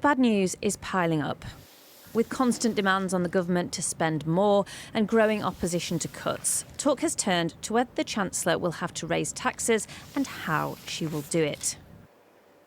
bad news is piling up. With constant demands on the government to spend more and growing opposition to cuts, talk has turned to whether the Chancellor will have to raise taxes and how she will do it.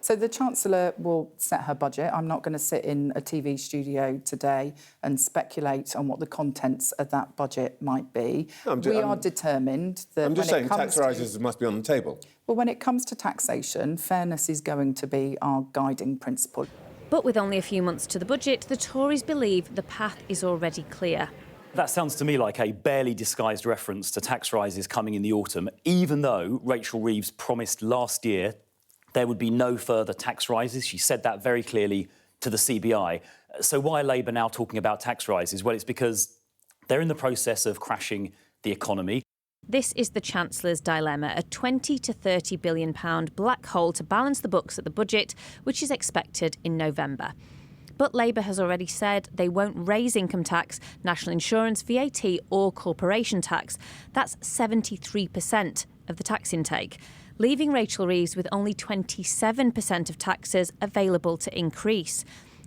So the Chancellor will set her budget. I'm not going to sit in a TV studio today and speculate on what the contents of that budget might be. We are determined that I'm just saying tax rises must be on the table. Well, when it comes to taxation, fairness is going to be our guiding principle. But with only a few months to the budget, the Tories believe the path is already clear. That sounds to me like a barely disguised reference to tax rises coming in the autumn, even though Rachel Reeves promised last year there would be no further tax rises. She said that very clearly to the CBI. So why are Labour now talking about tax rises? Well, it's because they're in the process of crashing the economy. This is the Chancellor's dilemma, a £20 to £30 billion black hole to balance the books at the budget, which is expected in November. But Labour has already said they won't raise income tax, national insurance, VAT or corporation tax. That's 73% of the tax intake, leaving Rachel Reeves with only 27% of taxes available to increase,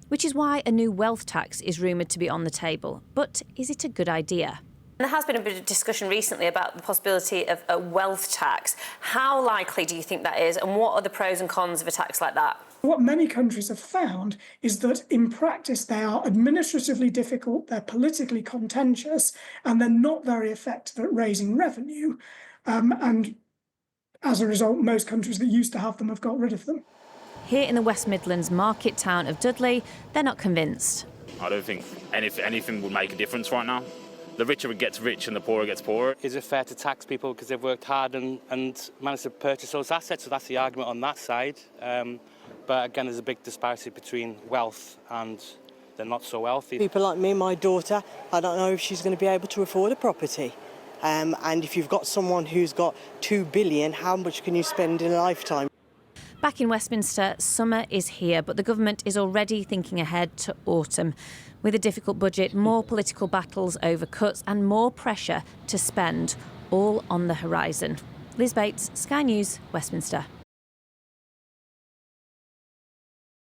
which is why a new wealth tax is rumoured to be on the table. But is it a good idea? There has been a bit of discussion recently about the possibility of a wealth tax. How likely do you think that is, and what are the pros and cons of a tax like that? What many countries have found is that in practice they are administratively difficult, they're politically contentious, and they're not very effective at raising revenue. And as a result, most countries that used to have them have got rid of them. Here in the West Midlands market town of Dudley, they're not convinced. I don't think anything would make a difference right now. The richer gets rich and the poorer gets poorer. Is it fair to tax people because they've worked hard and managed to purchase those assets? So that's the argument on that side. But again, there's a big disparity between wealth and the not so wealthy. People like me, my daughter, I don't know if she's going to be able to afford a property. And if you've got someone who's got £2 billion, how much can you spend in a lifetime? Back in Westminster, summer is here, but the government is already thinking ahead to autumn. With a difficult budget, more political battles over cuts and more pressure to spend, all on the horizon. Liz Bates, Sky News, Westminster.